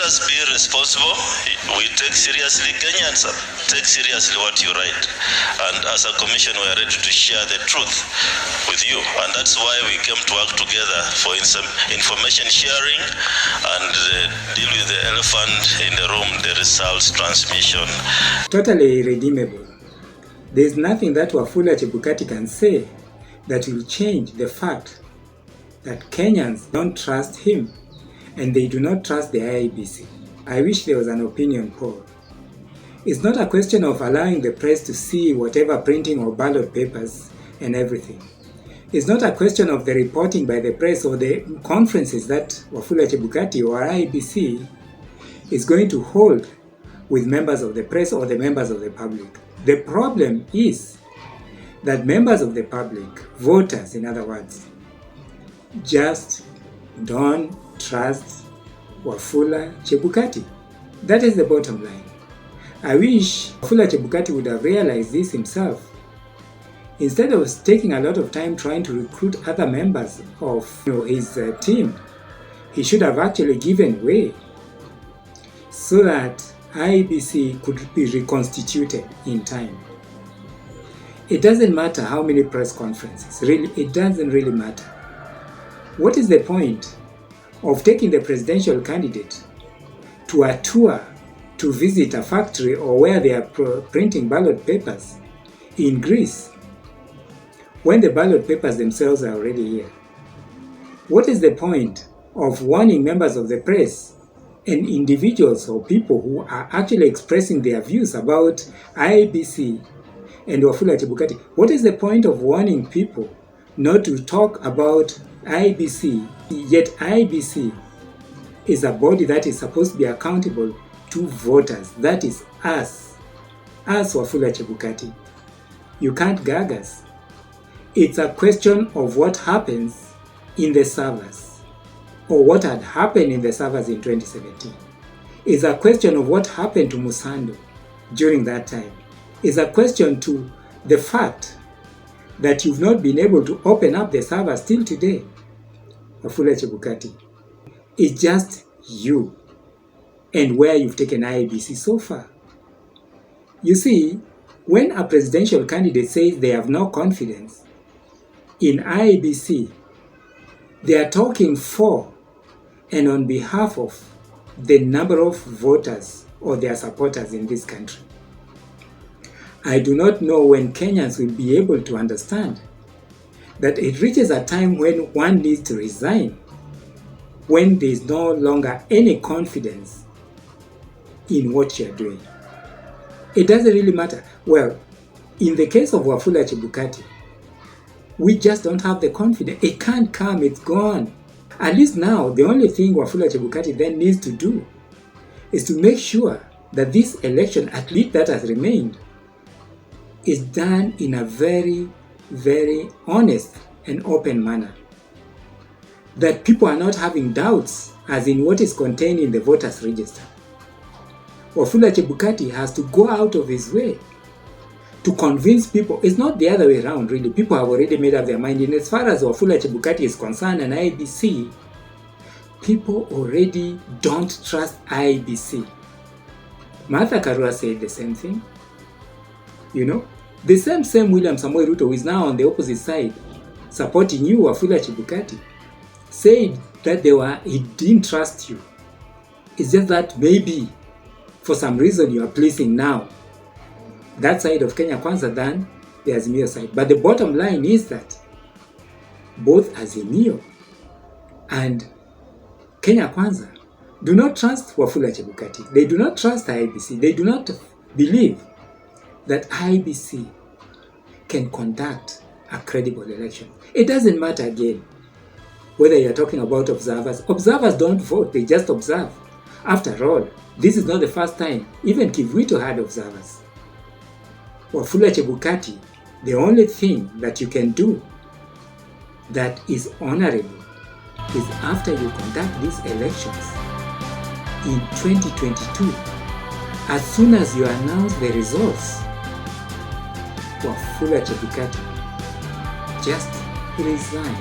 us be responsible. We take seriously, Kenyans take seriously what you write. And as a commission, we are ready to share the truth with you. And that's why we came to work together for some information sharing and deal with the elephant in the room, the results transmission. Totally irredeemable. There is nothing that Wafula Chebukati can say that will change the fact that Kenyans don't trust him and they do not trust the IEBC. I wish there was an opinion poll. It's not a question of allowing the press to see whatever printing or ballot papers and everything. It's not a question of the reporting by the press or the conferences that Wafula Chebukati or IEBC is going to hold with members of the press or the members of the public. The problem is that members of the public, voters in other words, just don't trust Wafula Chebukati. That is the bottom line. I wish Wafula Chebukati would have realized this himself. Instead of taking a lot of time trying to recruit other members of his team, he should have actually given way so that IEBC could be reconstituted in time. It doesn't matter how many press conferences, really, it doesn't really matter. What is the point of taking the presidential candidate to a tour to visit a factory or where they are printing ballot papers in Greece when the ballot papers themselves are already here? What is the point of warning members of the press and individuals or people who are actually expressing their views about IEBC and Wafula Chebukati? What is the point of warning people not to talk about IEBC, yet IEBC is a body that is supposed to be accountable to voters? That is us Wafula Chebukati. You can't gag us. It's a question of what happens in the servers, or what had happened in the servers in 2017. It's a question of what happened to Musando during that time. It's a question to the fact that you've not been able to open up the servers till today. Wafula Chebukati, it's just you and where you've taken IEBC so far. You see, when a presidential candidate says they have no confidence in IEBC, they are talking for and on behalf of the number of voters or their supporters in this country. I do not know when Kenyans will be able to understand that it reaches a time when one needs to resign, when there is no longer any confidence in what you are doing. It doesn't really matter. Well, in the case of Wafula Chebukati, we just don't have the confidence. It can't come, it's gone. At least now, the only thing Wafula Chebukati then needs to do is to make sure that this election, at least that has remained, is done in a very, very honest and open manner. That people are not having doubts as in what is contained in the voters' register. Wafula Chebukati has to go out of his way to convince people. It's not the other way around, really. People have already made up their mind. And as far as Wafula Chebukati is concerned and IEBC, people already don't trust IEBC. Martha Karua said the same thing. The same William Samoei Ruto, who is now on the opposite side, supporting you, Wafula Chebukati, said that he didn't trust you. It's just that maybe, for some reason, you are pleasing now that side of Kenya Kwanza than the Azimio side. But the bottom line is that both Azimio and Kenya Kwanza do not trust Wafula Chebukati. They do not trust IEBC. They do not believe that IEBC can conduct a credible election. It doesn't matter again whether you're talking about observers. Observers don't vote, they just observe. After all, this is not the first time even Kivuito had observers. Wafula Chebukati, the only thing that you can do that is honorable is after you conduct these elections in 2022, as soon as you announce the results, Wafula Chebukati just resign.